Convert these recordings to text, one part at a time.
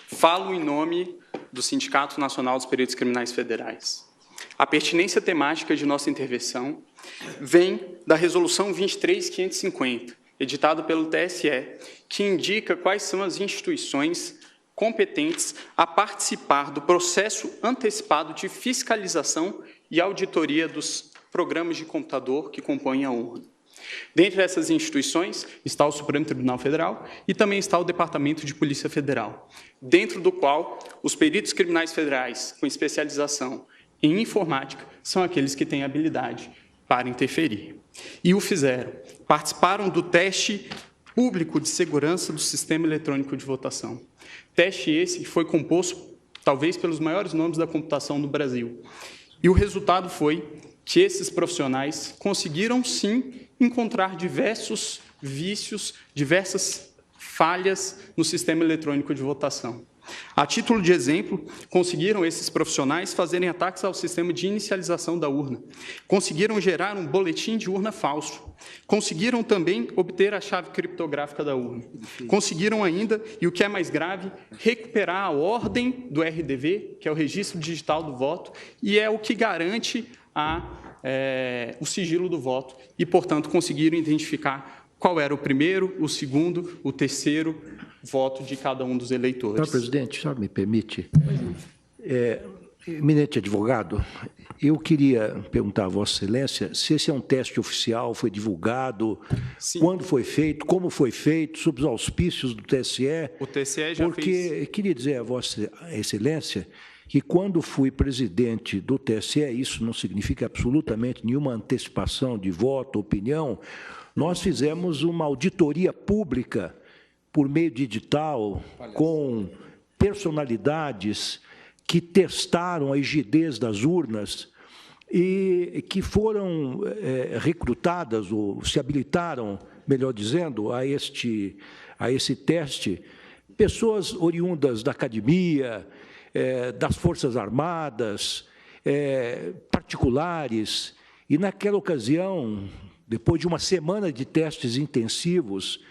Falo em nome do Sindicato Nacional dos Peritos Criminais Federais. A pertinência temática de nossa intervenção vem da Resolução 23.550, editada pelo TSE, que indica quais são as instituições competentes a participar do processo antecipado de fiscalização e auditoria dos programas de computador que compõem a urna. Dentre essas instituições está o Supremo Tribunal Federal e também está o Departamento de Polícia Federal, dentro do qual os peritos criminais federais com especialização em informática são aqueles que têm habilidade para interferir. E o fizeram. Participaram do teste público de segurança do sistema eletrônico de votação. Teste esse que foi composto, talvez, pelos maiores nomes da computação no Brasil. E o resultado foi que esses profissionais conseguiram, sim, encontrar diversos vícios, diversas falhas no sistema eletrônico de votação. A título de exemplo, conseguiram esses profissionais fazerem ataques ao sistema de inicialização da urna, conseguiram gerar um boletim de urna falso, conseguiram também obter a chave criptográfica da urna, conseguiram ainda, e o que é mais grave, recuperar a ordem do RDV, que é o Registro Digital do Voto, e é o que garante o sigilo do voto, e, portanto, conseguiram identificar qual era o primeiro, o segundo, o terceiro voto de cada um dos eleitores. Senhor presidente, só me permite. Eminente advogado, eu queria perguntar a Vossa Excelência se esse é um teste oficial, foi divulgado, sim, quando foi feito, como foi feito, sob os auspícios do TSE. O TSE já fez. Porque queria dizer a Vossa Excelência que, quando fui presidente do TSE, isso não significa absolutamente nenhuma antecipação de voto, opinião, nós fizemos uma auditoria pública por meio de edital, com personalidades que testaram a rigidez das urnas e que foram recrutadas, ou se habilitaram, melhor dizendo, a esse teste, pessoas oriundas da academia, das Forças Armadas, particulares, e naquela ocasião, depois de uma semana de testes intensivos,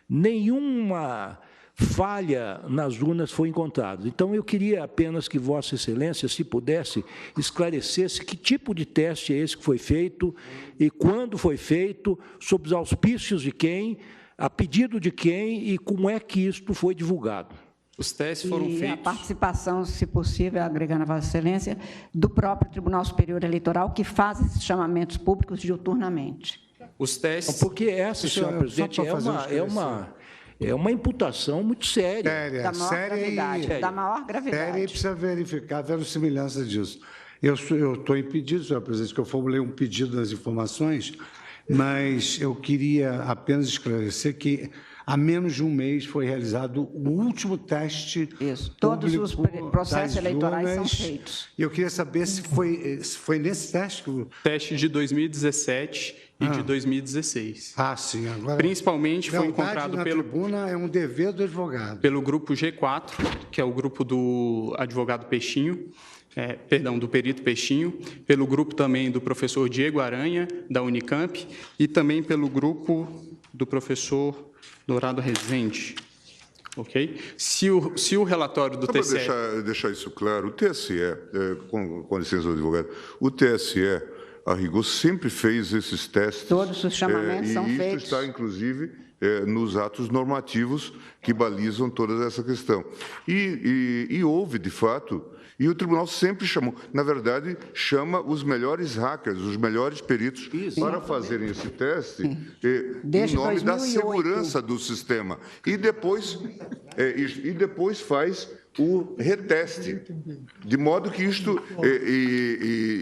nenhuma falha nas urnas foi encontrada. Então, eu queria apenas que Vossa Excelência, se pudesse, esclarecesse que tipo de teste é esse que foi feito e quando foi feito, sob os auspícios de quem, a pedido de quem e como é que isto foi divulgado. Os testes foram feitos... a participação, se possível, agregando a Vossa Excelência, do próprio Tribunal Superior Eleitoral, que faz esses chamamentos públicos diuturnamente. Os testes... Porque essa, senhor presidente, é uma imputação muito séria. Da maior gravidade. Da maior gravidade. Séria, e precisa verificar a verossimilhança disso. Eu estou impedido, senhor presidente, que eu formulei um pedido nas informações, mas eu queria apenas esclarecer que há menos de um mês foi realizado o último teste. Isso. Todos os processos eleitorais são feitos. E eu queria saber se foi nesse teste que... Teste de 2017 e de 2016. Sim. Agora, principalmente foi encontrado pelo... tribuna é um dever do advogado. Pelo grupo G4, que é o grupo do advogado Peixinho, do perito Peixinho, pelo grupo também do professor Diego Aranha, da Unicamp, e também pelo grupo do professor Dourado Rezende. Ok? Se o relatório do TSE... Para deixar isso claro, o TSE, com licença do advogado, o TSE, a rigor, sempre fez esses testes. Todos os chamamentos são feitos. E isso está, inclusive, nos atos normativos que balizam toda essa questão. E houve, de fato, e o tribunal sempre chamou, na verdade, chama os melhores hackers, os melhores peritos, para fazerem esse teste em nome 2008. Da segurança do sistema. E depois faz o reteste, de modo que isto,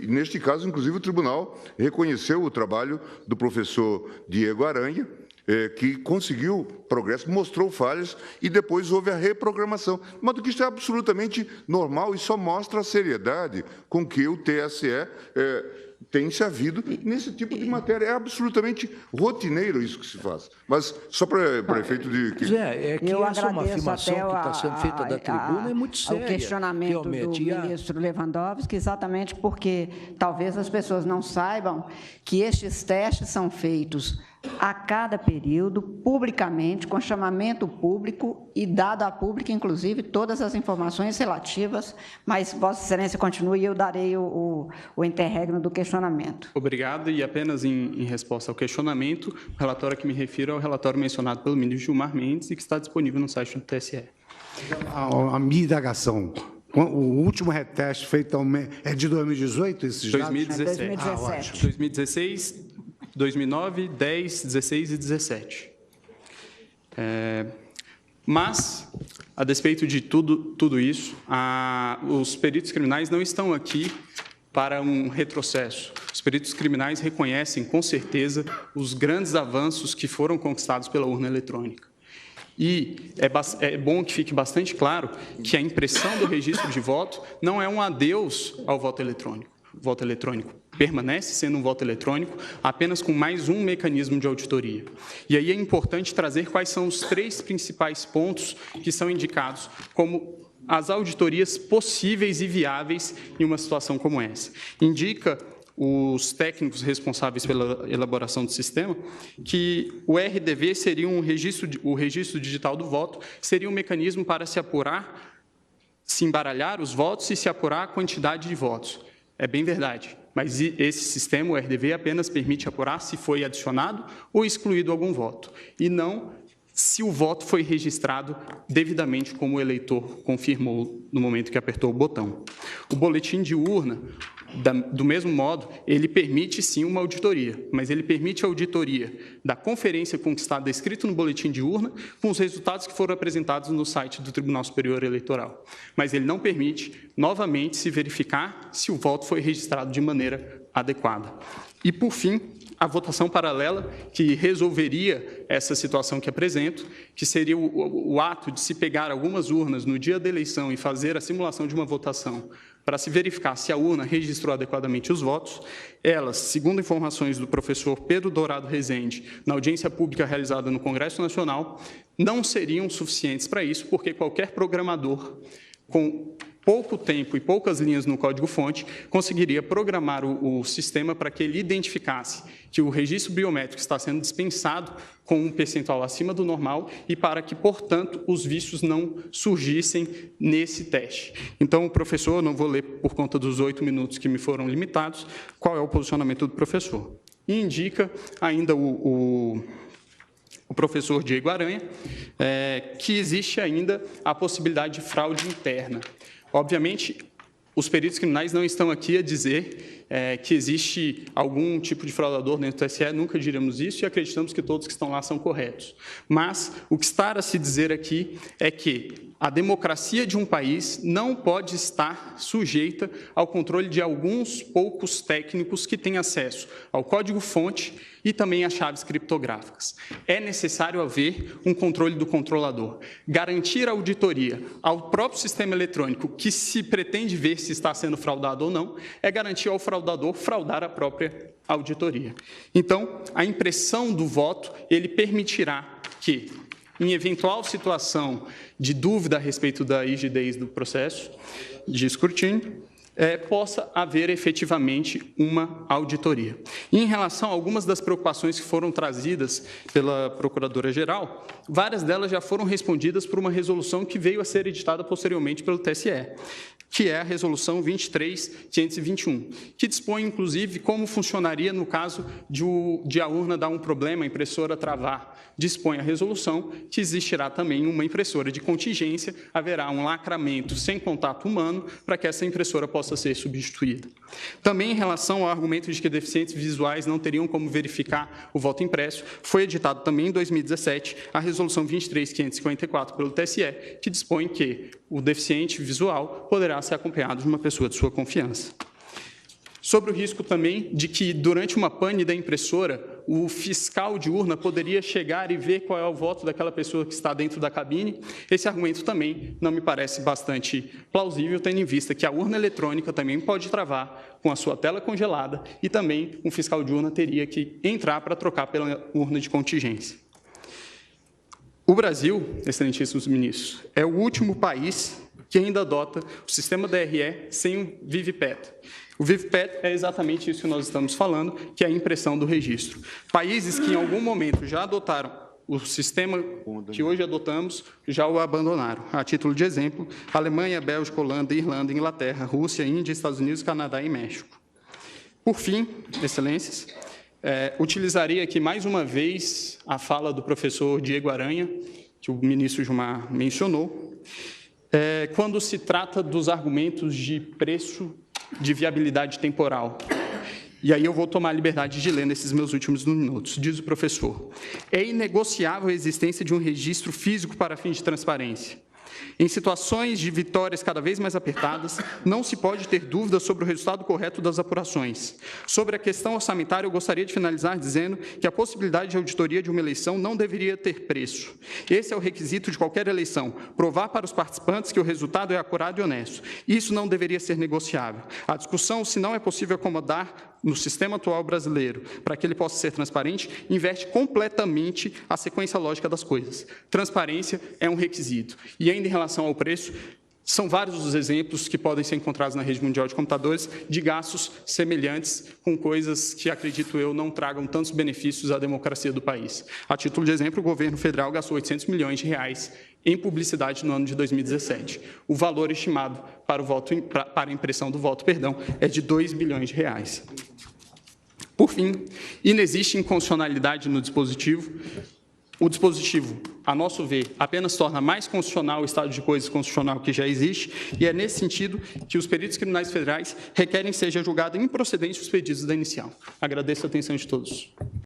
neste caso, inclusive, o tribunal reconheceu o trabalho do professor Diego Aranha, que conseguiu progresso, mostrou falhas e depois houve a reprogramação. De modo que isso é absolutamente normal e só mostra a seriedade com que o TSE tem se havido nesse tipo de matéria. É absolutamente rotineiro isso que se faz. Mas só para efeito de... Eu essa é uma afirmação que está sendo feita da tribuna é muito séria. O questionamento realmente. Do ministro Lewandowski, exatamente porque talvez as pessoas não saibam que estes testes são feitos a cada período, publicamente, com chamamento público e dado a público, inclusive, todas as informações relativas, mas Vossa Excelência continue e eu darei o interregno do questionamento. Obrigado, e apenas em resposta ao questionamento, o relatório a que me refiro é o relatório mencionado pelo ministro Gilmar Mendes e que está disponível no site do TSE. A minha indagação, o último reteste feito é de 2018, esses dados? 2017. 2017. 2016, 2009, 10, 16 e 17. Mas, a despeito de tudo isso, os peritos criminais não estão aqui para um retrocesso. Os peritos criminais reconhecem, com certeza, os grandes avanços que foram conquistados pela urna eletrônica. E é bom que fique bastante claro que a impressão do registro de voto não é um adeus ao voto eletrônico. O voto eletrônico permanece sendo um voto eletrônico, apenas com mais um mecanismo de auditoria. E aí é importante trazer quais são os 3 principais pontos que são indicados como as auditorias possíveis e viáveis em uma situação como essa. Indica os técnicos responsáveis pela elaboração do sistema, que o RDV seria o registro digital do voto, seria um mecanismo para se apurar, se embaralhar os votos e se apurar a quantidade de votos. É bem verdade, mas esse sistema, o RDV, apenas permite apurar se foi adicionado ou excluído algum voto, e não se o voto foi registrado devidamente como o eleitor confirmou no momento que apertou o botão. O boletim de urna, do mesmo modo, ele permite sim uma auditoria, mas ele permite a auditoria da conferência conquistada escrito no boletim de urna com os resultados que foram apresentados no site do Tribunal Superior Eleitoral. Mas ele não permite, novamente, se verificar se o voto foi registrado de maneira adequada. E, por fim, a votação paralela, que resolveria essa situação que apresento, que seria o ato de se pegar algumas urnas no dia da eleição e fazer a simulação de uma votação para se verificar se a urna registrou adequadamente os votos. Elas, segundo informações do professor Pedro Dourado Rezende, na audiência pública realizada no Congresso Nacional, não seriam suficientes para isso, porque qualquer programador com pouco tempo e poucas linhas no código-fonte, conseguiria programar o sistema para que ele identificasse que o registro biométrico está sendo dispensado com um percentual acima do normal e para que, portanto, os vícios não surgissem nesse teste. Então, professor, não vou ler por conta dos 8 minutos que me foram limitados, qual é o posicionamento do professor. E indica ainda o professor Diego Aranha, que existe ainda a possibilidade de fraude interna. Obviamente, os peritos criminais não estão aqui a dizer que existe algum tipo de fraudador dentro do TSE, nunca diremos isso e acreditamos que todos que estão lá são corretos. Mas o que está a se dizer aqui é que a democracia de um país não pode estar sujeita ao controle de alguns poucos técnicos que têm acesso ao código-fonte e também às chaves criptográficas. É necessário haver um controle do controlador. Garantir a auditoria ao próprio sistema eletrônico que se pretende ver se está sendo fraudado ou não, é garantir ao fraudador fraudar a própria auditoria. Então, a impressão do voto, ele permitirá que, em eventual situação de dúvida a respeito da rigidez do processo de escrutínio, possa haver efetivamente uma auditoria. E em relação a algumas das preocupações que foram trazidas pela Procuradora-Geral, várias delas já foram respondidas por uma resolução que veio a ser editada posteriormente pelo TSE, que é a Resolução 23.521, que dispõe, inclusive, como funcionaria no caso de a urna dar um problema, a impressora travar. Dispõe a resolução que existirá também uma impressora de contingência, haverá um lacramento sem contato humano para que essa impressora possa ser substituída. Também em relação ao argumento de que deficientes visuais não teriam como verificar o voto impresso, foi editado também em 2017 a Resolução 23.554 pelo TSE, que dispõe que o deficiente visual poderá ser acompanhado de uma pessoa de sua confiança. Sobre o risco também de que, durante uma pane da impressora, o fiscal de urna poderia chegar e ver qual é o voto daquela pessoa que está dentro da cabine, esse argumento também não me parece bastante plausível, tendo em vista que a urna eletrônica também pode travar com a sua tela congelada e também um fiscal de urna teria que entrar para trocar pela urna de contingência. O Brasil, excelentíssimos ministros, é o último país que ainda adota o sistema DRE sem o VIVPET. O VIVPET é exatamente isso que nós estamos falando, que é a impressão do registro. Países que em algum momento já adotaram o sistema que hoje adotamos, já o abandonaram. A título de exemplo, Alemanha, Bélgica, Holanda, Irlanda, Inglaterra, Rússia, Índia, Estados Unidos, Canadá e México. Por fim, excelências, utilizaria aqui mais uma vez a fala do professor Diego Aranha, que o ministro Gilmar mencionou, quando se trata dos argumentos de preço de viabilidade temporal. E aí eu vou tomar a liberdade de ler nesses meus últimos minutos. Diz o professor: é inegociável a existência de um registro físico para fins de transparência. Em situações de vitórias cada vez mais apertadas, não se pode ter dúvida sobre o resultado correto das apurações. Sobre a questão orçamentária, eu gostaria de finalizar dizendo que a possibilidade de auditoria de uma eleição não deveria ter preço. Esse é o requisito de qualquer eleição, provar para os participantes que o resultado é acurado e honesto. Isso não deveria ser negociável. A discussão, se não é possível acomodar no sistema atual brasileiro, para que ele possa ser transparente, inverte completamente a sequência lógica das coisas. Transparência é um requisito. E ainda em relação ao preço, são vários os exemplos que podem ser encontrados na rede mundial de computadores de gastos semelhantes com coisas que, acredito eu, não tragam tantos benefícios à democracia do país. A título de exemplo, o governo federal gastou 800 milhões de reais em publicidade no ano de 2017. O valor estimado para a impressão do voto, é de 2 bilhões de reais. Por fim, inexiste inconstitucionalidade no dispositivo. O dispositivo, a nosso ver, apenas torna mais constitucional o estado de coisas constitucional que já existe, e é nesse sentido que os peritos criminais federais requerem seja julgado improcedente os pedidos da inicial. Agradeço a atenção de todos.